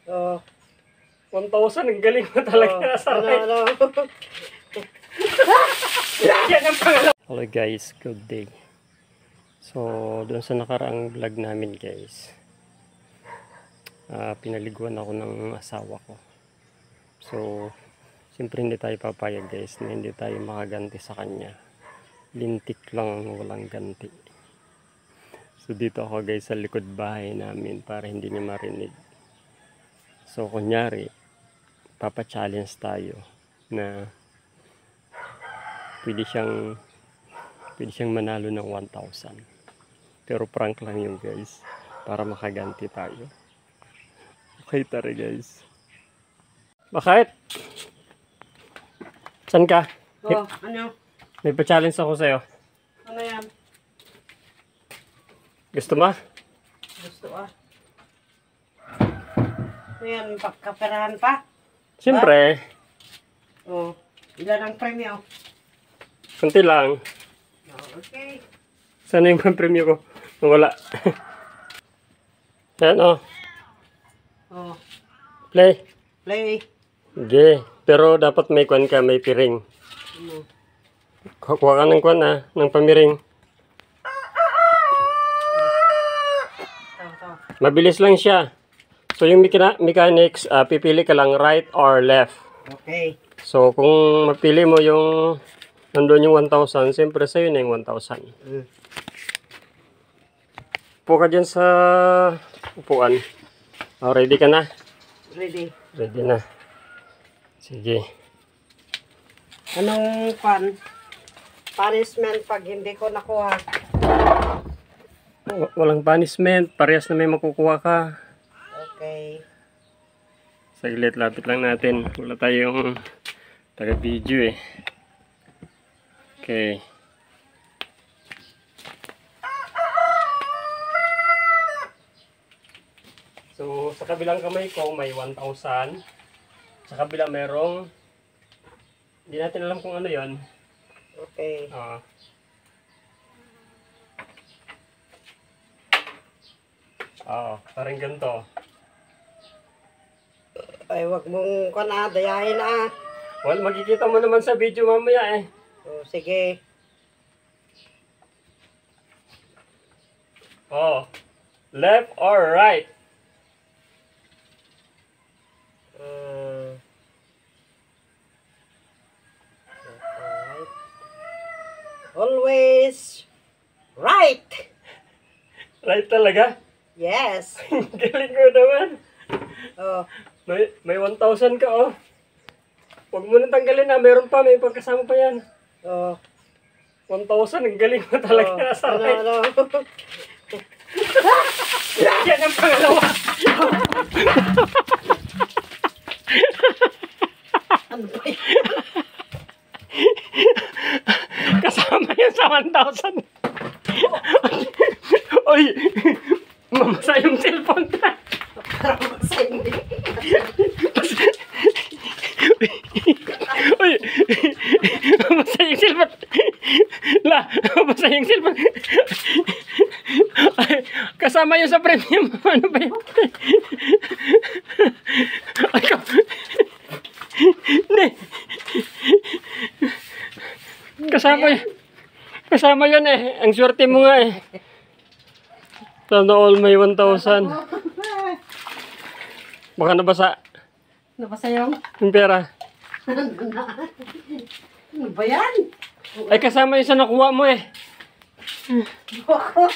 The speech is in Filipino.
Oh. 1,000, ang galing mo talaga sa Ano. Yan ang pangalawa. Hello guys, good day. So, doon sa nakaraang vlog namin guys, pinaliguan ako ng asawa ko. So, siyempre hindi tayo papayag guys na hindi tayo makaganti sa kanya. Lintik lang, walang ganti. So, dito ako guys sa likod bahay namin para hindi niya marinig. So, kunyari, papa-challenge tayo na pwede siyang manalo ng 1,000. Pero prank lang yun guys, para makaganti tayo. Okay, tara guys. Bakit? San ka? Oh, ano? May pa-challenge ako sa'yo. Ano yan? Gusto mo? Gusto ah. Ano yan? Pagkaperahan pa? Siyempre. Oh. Ilan ang premyo? Kunti lang. Oh, okay. Sana yung premyo ko? Wala. Yan oh. Oh. Play. Play. Okay. Pero dapat may kwan ka, may piring. Ano? Kuha ka ng kwan ng pamiring. Mabilis lang siya. So yung mechanics, pipili ka lang right or left. Okay. So kung mapili mo yung nandun yung 1,000, siyempre sa'yo na yung 1,000. Upo ka dyan sa upuan. Oh, ready ka na? Ready. Ready na. Sige. Anong punishment pag hindi ko nakuha? Walang punishment. Parehas na may makukuha ka. Okay. Saglit, lapit lang natin. Wala tayong taga-video eh. Okay. So, sa kabilang kamay ko may 1,000. Sa kabila merong hindi natin alam kung ano yon. Okay. Parang ganito. Ay, wag mong dayahin ah. Well, makikita mo naman sa video mamaya eh. Oh, sige. Left or right? Alright. Always right. Right talaga? Yes. Galing ko naman. Oh. May 1,000 ka oh. Huwag mo nang tanggalin na, meron pa, may pagkasama pa yan. Oh. 1,000, ang galing mo talaga sa right. Ano. Yan ang pangalawa. Ano ba yan? Kasama yan sa 1,000. Oy, mamasa yung cellphone ka. Parang masindi. Uy, mamasa yung cellphone. Mamasa yung cellphone. Ay, kasama yun sa premium. Ano ba yun? Ay, Kasama yun eh. Ang swerte mo nga eh. Sana all may 1,000. Baka nabasa. Nabasa yung Pera. Ano ba yan? Ay kasama yun sa nakuha mo eh. Ako.